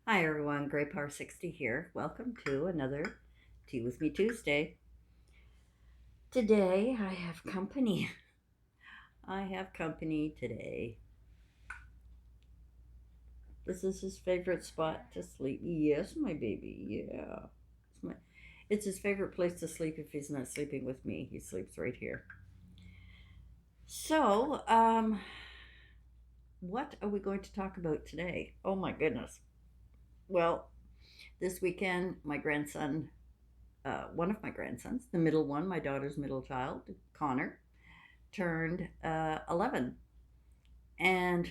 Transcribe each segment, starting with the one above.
Hi everyone, Grey Power 60 here. Welcome to another Tea with Me Tuesday. Today I have company. I have company today. This is his favorite spot to sleep. Yes, my baby. Yeah. It's his favorite place to sleep if he's not sleeping with me. He sleeps right here. So, what are we going to talk about today? Oh my goodness. Well, this weekend, my grandson, one of my grandsons, the middle one, my daughter's middle child, Connor, turned 11. And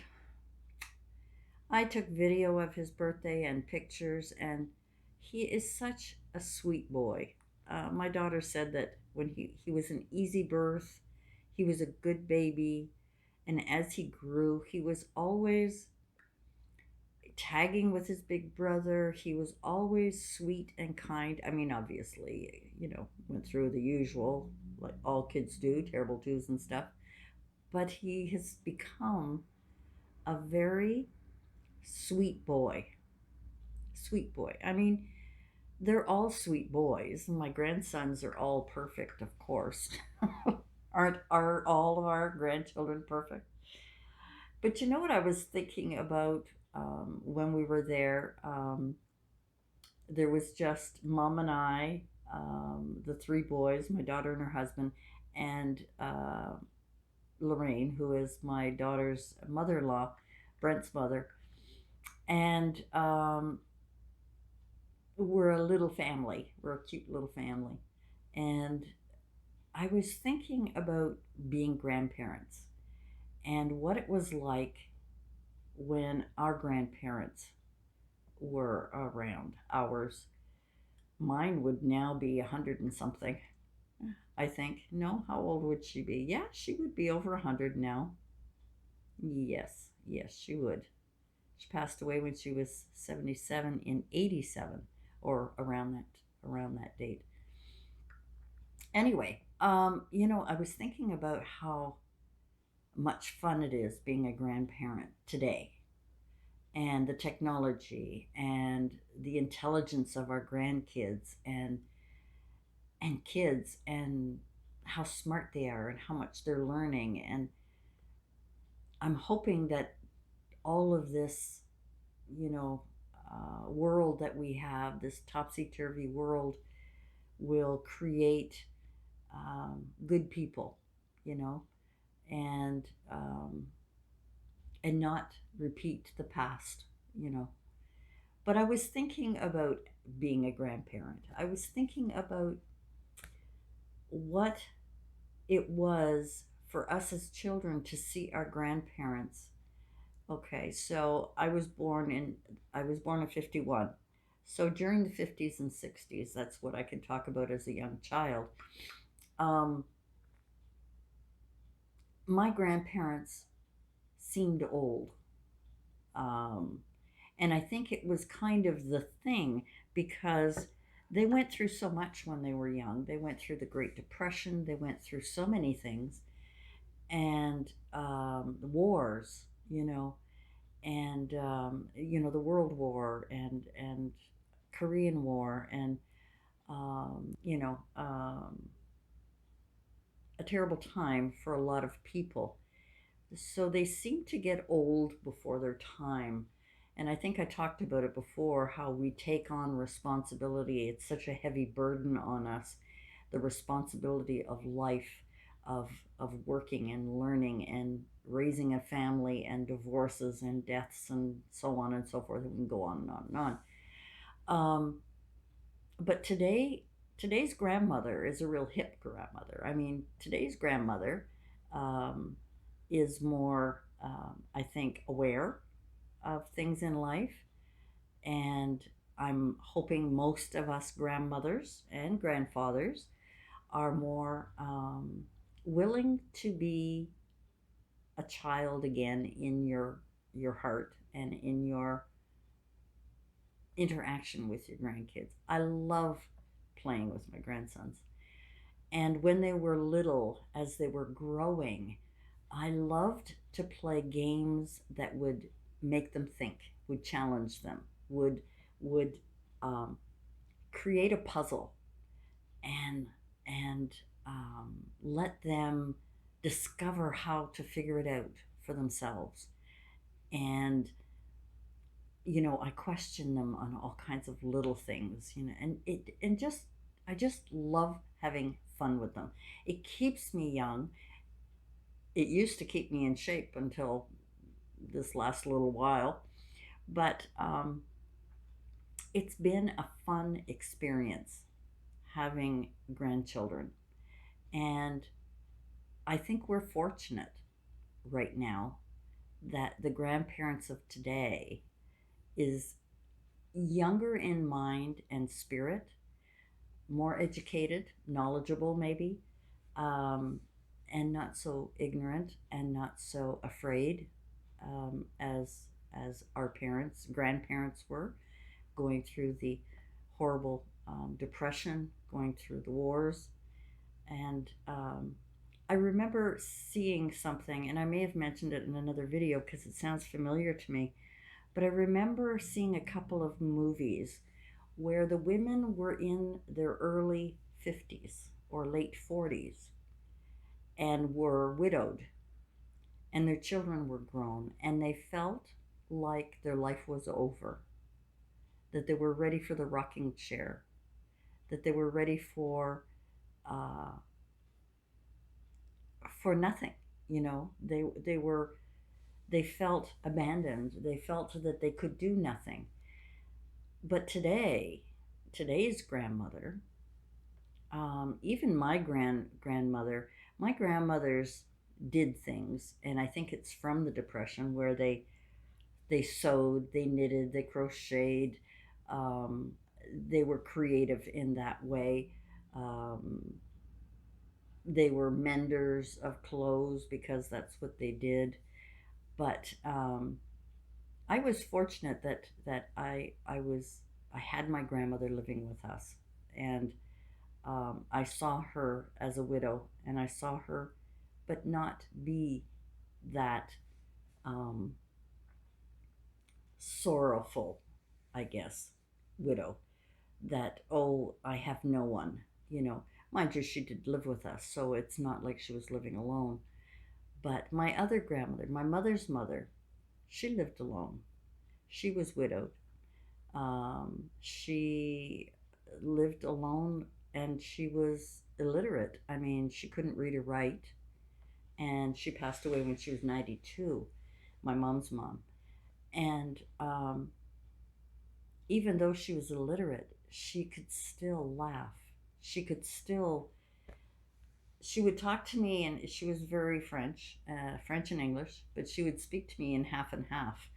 I took video of his birthday and pictures, and he is such a sweet boy. My daughter said that when he was an easy birth, he was a good baby, and as he grew, he was always tagging with his big brother. He was always sweet and kind. I mean, obviously, went through the usual, like all kids do, terrible twos and stuff. But he has become a very sweet boy. Sweet boy. I mean, they're all sweet boys. My grandsons are all perfect, of course. Aren't are all of our grandchildren perfect? But you know what I was thinking about when we were there? There was just mom and I, the three boys, my daughter and her husband, and Lorraine, who is my daughter's mother in law, Brent's mother. And we're a little family. We're a cute little family. And I was thinking about being grandparents and what it was like when our grandparents were around. Mine would now be 100 and something, I think. No, how old would she be? Yeah, she would be over 100 now. Yes, she would. She passed away when she was 77 in 87 or around that date. Anyway, I was thinking about how much fun it is being a grandparent today and the technology and the intelligence of our grandkids and kids and how smart they are and how much they're learning, and I'm hoping that all of this, you know world that we have, this topsy-turvy world, will create good people, you know and and not repeat the past, you know. But I was thinking about being a grandparent. I was thinking about what it was for us as children to see our grandparents. Okay, so I was born in 51. So during the 50s and 60s, that's what I can talk about as a young child. Um, my grandparents seemed old. Um, And I think it was kind of the thing because they went through so much when they were young. They went through the Great Depression, they went through so many things, and the wars, the World War and Korean War, and a terrible time for a lot of people. So they seem to get old before their time. And I think I talked about it before, how we take on responsibility. It's such a heavy burden on us, the responsibility of life, of working and learning and raising a family, and divorces and deaths and so on and so forth. We can go on and on and on. Um, but today's grandmother is a real hip grandmother. I mean, today's grandmother um, is more, I think, aware of things in life. And I'm hoping most of us grandmothers and grandfathers are more willing to be a child again in your heart and in your interaction with your grandkids. I love playing with my grandsons. And when they were little, as they were growing, I loved to play games that would make them think, would challenge them. would would um, create a puzzle and let them discover how to figure it out for themselves. And I question them on all kinds of little things, and just I just love having fun with them. It keeps me young. It used to keep me in shape until this last little while, but it's been a fun experience having grandchildren. And I think we're fortunate right now that the grandparents of today is younger in mind and spirit, more educated, knowledgeable maybe, um, and not so ignorant and not so afraid, as our parents, grandparents were, going through the horrible depression, going through the wars. And I remember seeing something, and I may have mentioned it in another video because it sounds familiar to me, but I remember seeing a couple of movies where the women were in their early 50s or late 40s and were widowed, and their children were grown, and they felt like their life was over, that they were ready for the rocking chair, that they were ready uh, for nothing. They felt abandoned. They felt that they could do nothing. But today's grandmother, even my grandmothers did things, and I think it's from the depression where they sewed, they knitted, they crocheted, um, they were creative in that way. Um, they were menders of clothes because that's what they did. But I was fortunate that I had my grandmother living with us, and I saw her as a widow, and I saw her, but not be that um, sorrowful, I guess, widow. That, oh, I have no one, you know. Mind you, she did live with us, so it's not like she was living alone. But my other grandmother, my mother's mother, she lived alone. She was widowed. She lived alone, and she was illiterate. I mean, she couldn't read or write, and she passed away when she was 92, my mom's mom. And even though she was illiterate, she could still laugh. She could still, she would talk to me, and she was very French, French and English, but she would speak to me in half and half.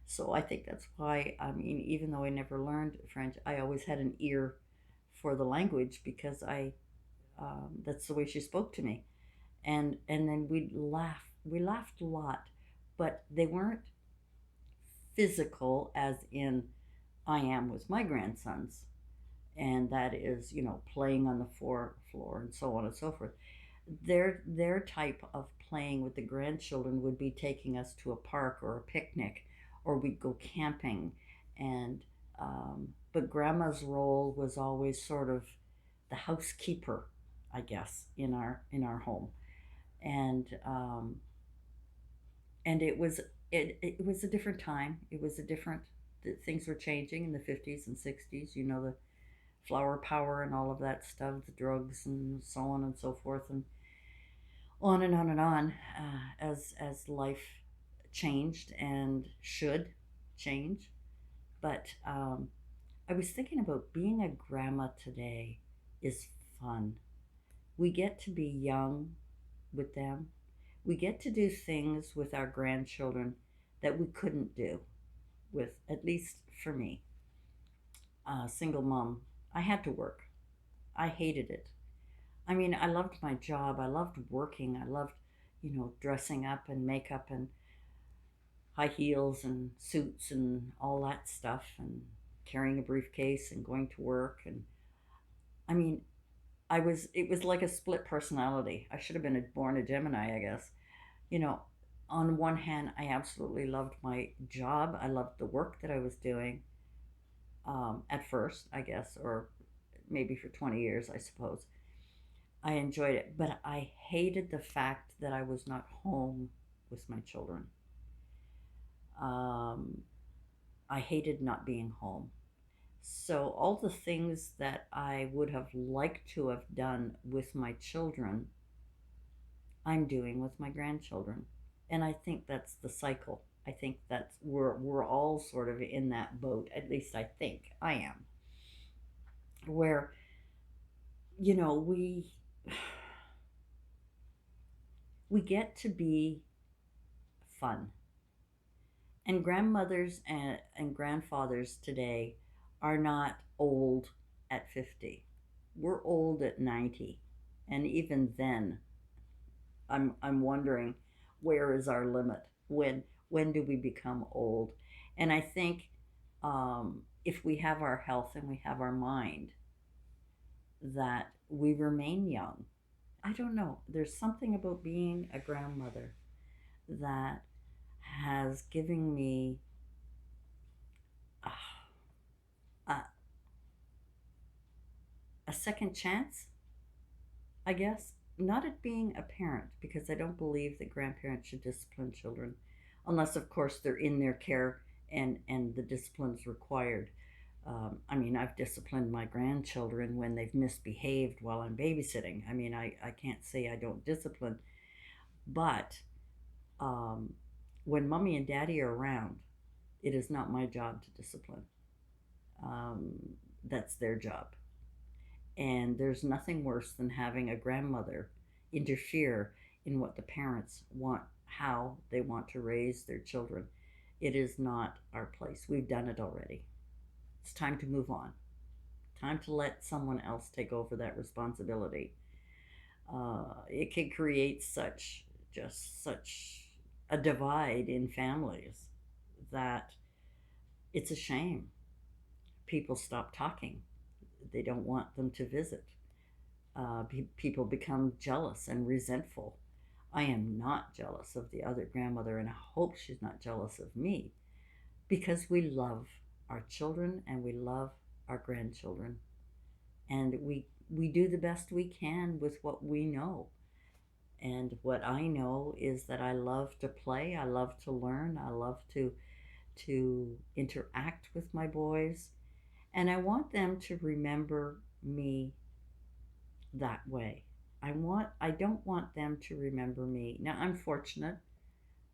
So I think that's why, I mean, even though I never learned French, I always had an ear for the language because that's the way she spoke to me. And then we'd laugh. We laughed a lot, but they weren't physical as in I am with my grandsons, and that is, playing on the floor and so on and so forth. Their type of playing with the grandchildren would be taking us to a park or a picnic, or we'd go camping. And but grandma's role was always sort of the housekeeper, I guess, in our home. And it was a different time. It was a different things were changing in the 50s and 60s. The flower power and all of that stuff, the drugs and so on and so forth, and on and on and on, as life changed and should change. But I was thinking about being a grandma today is fun. We get to be young with them. We get to do things with our grandchildren that we couldn't do with, at least for me, single mom. I had to work. I hated it. I mean, I loved my job. I loved working. I loved, dressing up and makeup and high heels and suits and all that stuff, and carrying a briefcase and going to work. And I mean, it was like a split personality. I should have been born a Gemini, I guess. You know, on one hand, I absolutely loved my job. I loved the work that I was doing. at first, I guess, or maybe for 20 years, I suppose. I enjoyed it, but I hated the fact that I was not home with my children. Um, I hated not being home. So, all the things that I would have liked to have done with my children, I'm doing with my grandchildren. And I think that's the cycle. I think that's we're all sort of in that boat. At least I think I am. Where we get to be fun. And grandmothers and grandfathers today are not old at 50. We're old at 90. And even then, I'm wondering, where is our limit? When do we become old? And I think, if we have our health and we have our mind, that we remain young. I don't know. There's something about being a grandmother that has given me a, a, a second chance, I guess. Not at being a parent, because I don't believe that grandparents should discipline children, unless, of course, they're in their care and the discipline's required. I mean, I've disciplined my grandchildren when they've misbehaved while I'm babysitting. I mean, I can't say I don't discipline, but um, when mommy and daddy are around, it is not my job to discipline. Um, that's their job. And there's nothing worse than having a grandmother interfere in what the parents want, how they want to raise their children. It is not our place. We've done it already. It's time to move on. Time to let someone else take over that responsibility. It can create such a divide in families that it's a shame. People stop talking. They don't want them to visit. People become jealous and resentful. I am not jealous of the other grandmother, and I hope she's not jealous of me, because we love our children and we love our grandchildren, and we do the best we can with what we know. And what I know is that I love to play, I love to learn, I love to interact with my boys, and I want them to remember me that way. I don't want them to remember me. Now I'm fortunate.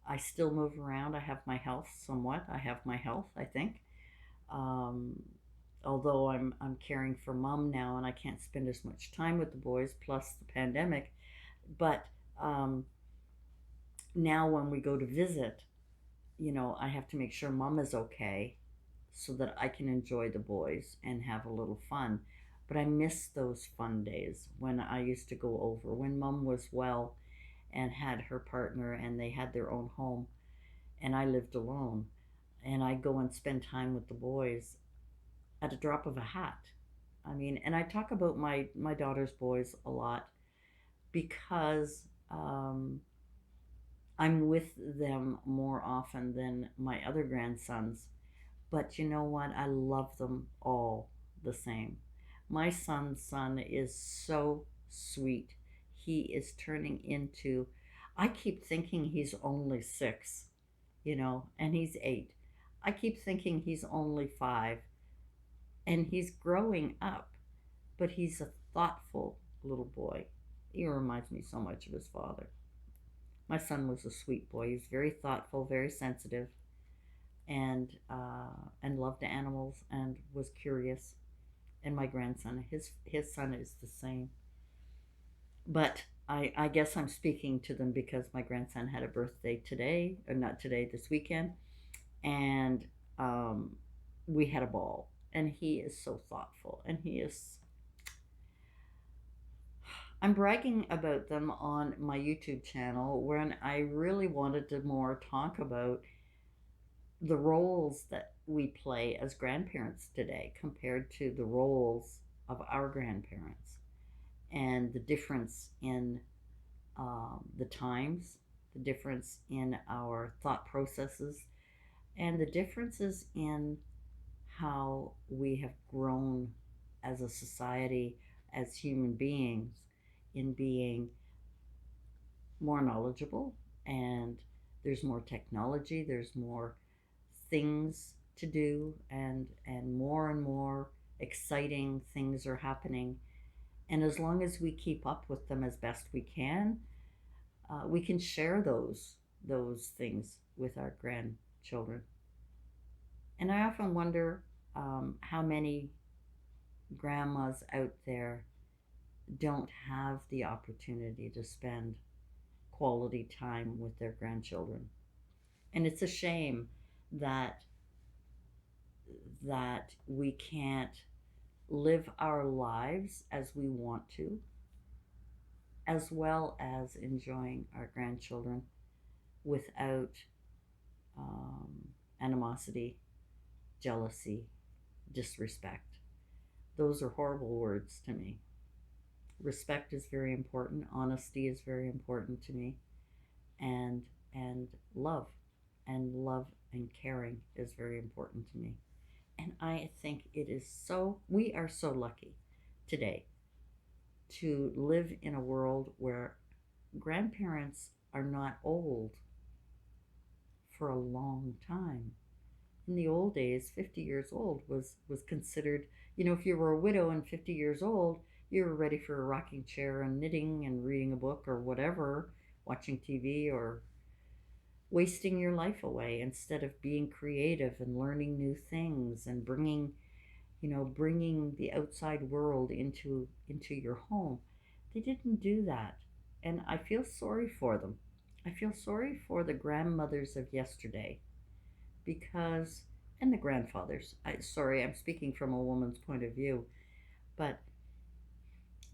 I still move around. I have my health somewhat. I have my health, I think. Um, Although I'm caring for mom now and I can't spend as much time with the boys, plus the pandemic. But um, now when we go to visit, I have to make sure mom is okay so that I can enjoy the boys and have a little fun. But I miss those fun days when I used to go over, when mom was well and had her partner and they had their own home and I lived alone. And I go and spend time with the boys at a drop of a hat. I mean, and I talk about my daughter's boys a lot because I'm with them more often than my other grandsons. But you know what? I love them all the same. My son's son is so sweet. He is turning into, I keep thinking he's only 6, and he's 8. I keep thinking he's only 5, and he's growing up, but he's a thoughtful little boy. He reminds me so much of his father. My son was a sweet boy. He's very thoughtful, very sensitive, and loved animals and was curious. And my grandson, his son is the same. But I guess I'm speaking to them because my grandson had a birthday today, or not today, this weekend, and um, we had a ball. And he is so thoughtful, and he is. I'm bragging about them on my YouTube channel when I really wanted to more talk about the roles that we play as grandparents today compared to the roles of our grandparents, and the difference in the times, the difference in our thought processes, and the differences in how we have grown as a society, as human beings, in being more knowledgeable, and there's more technology, there's more things to do, and more exciting things are happening. And as long as we keep up with them as best we can share those things with our grandchildren. And I often wonder how many grandmas out there don't have the opportunity to spend quality time with their grandchildren. And it's a shame that we can't live our lives as we want to, as well as enjoying our grandchildren without um, animosity, jealousy, disrespect. Those are horrible words to me. Respect is very important. Honesty is very important to me, and and love, and caring is very important to me. And I think it is so. We are so lucky today to live in a world where grandparents are not old for a long time. In the old days, 50 years old was considered, if you were a widow and 50 years old, you were ready for a rocking chair and knitting and reading a book or whatever, watching TV, or wasting your life away instead of being creative and learning new things and bringing the outside world into your home. They didn't do that. And I feel sorry for them. I feel sorry for the grandmothers of yesterday, because, and the grandfathers. Sorry, I'm speaking from a woman's point of view, but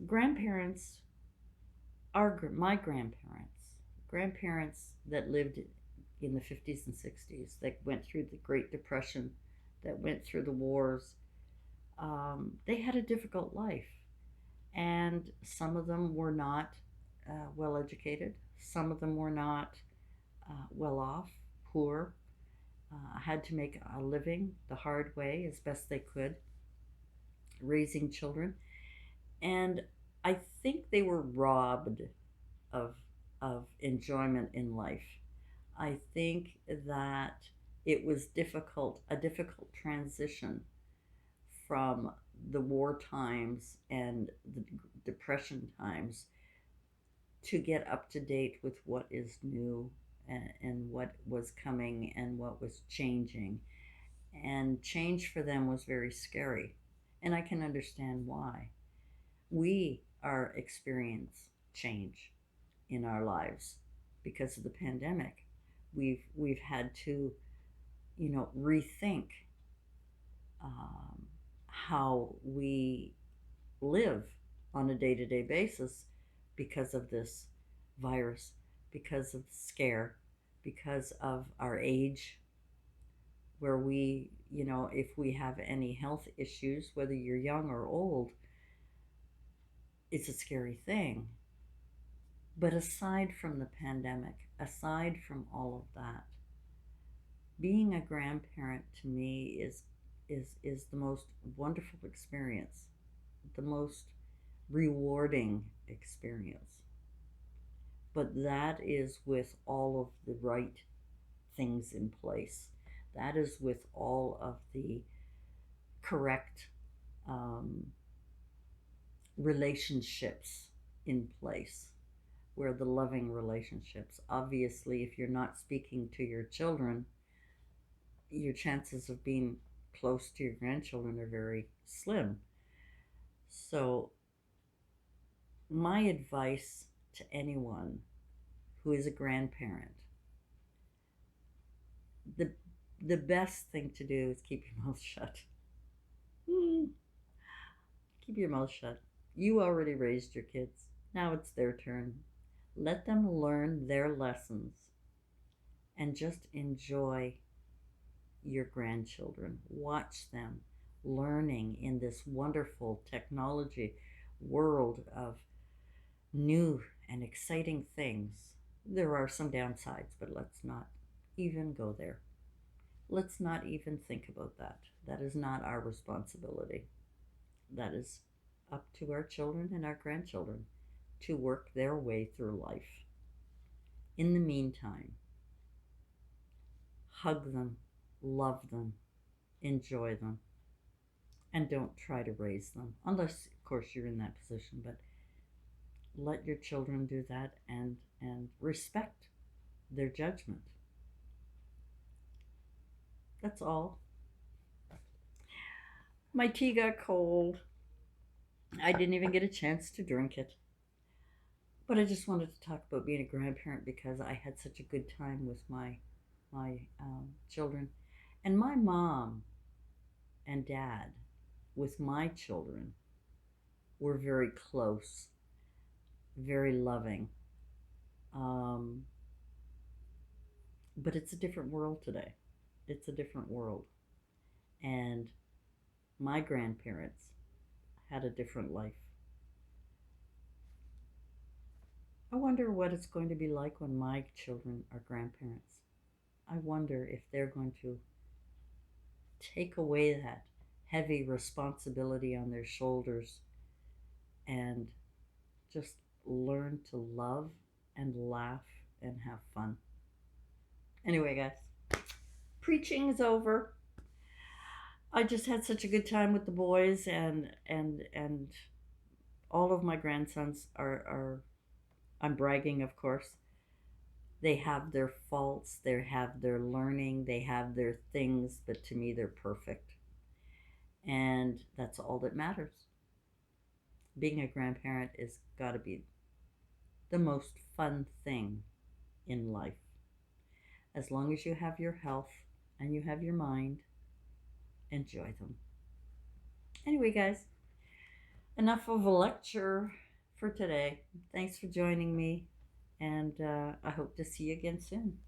grandparents are my grandparents that lived in the 50s and 60s, that went through the Great Depression, that went through the wars. They had a difficult life, and some of them were not well educated. Some of them were not well off, poor, had to make a living the hard way as best they could, raising children. And I think they were robbed of, enjoyment in life. I think that it was a difficult transition from the war times and the depression times to get up to date with what is new, and what was coming and what was changing. And change for them was very scary. And I can understand why. We are experience change in our lives because of the pandemic. We've had to, rethink how we live on a day-to-day basis because of this virus, because of the scare, because of our age, where if we have any health issues, whether you're young or old, it's a scary thing. But aside from the pandemic, aside from all of that, being a grandparent to me is the most wonderful experience, the most rewarding experience. But that is with all of the right things in place. That is with all of the correct um, relationships in place, where the loving relationships. Obviously, if you're not speaking to your children, your chances of being close to your grandchildren are very slim. So, my advice to anyone who is a grandparent, the the best thing to do is keep your mouth shut. Keep your mouth shut. You already raised your kids. Now it's their turn. Let them learn their lessons and just enjoy your grandchildren. Watch them learning in this wonderful technology world of new and exciting things. There are some downsides, but let's not even go there. Let's not even think about that. That is not our responsibility. That is up to our children and our grandchildren to work their way through life. In the meantime, hug them, love them, enjoy them, and don't try to raise them, unless, of course, you're in that position. But let your children do that, and respect their judgment. That's all. My tea got cold. I didn't even get a chance to drink it. But I just wanted to talk about being a grandparent because I had such a good time with my children, and my mom and dad with my children were very close, very loving. Um, but it's a different world today. It's a different world, and my grandparents had a different life. I wonder what it's going to be like when my children are grandparents. I wonder if they're going to take away that heavy responsibility on their shoulders and just learn to love and laugh and have fun. Anyway, guys, preaching is over. I just had such a good time with the boys, and all of my grandsons are I'm bragging, of course. They have their faults, they have their learning, they have their things, but to me they're perfect. And that's all that matters. Being a grandparent is got to be the most fun thing in life. As long as you have your health and you have your mind, enjoy them. Anyway, guys, enough of a lecture for today. Thanks for joining me, and I hope to see you again soon.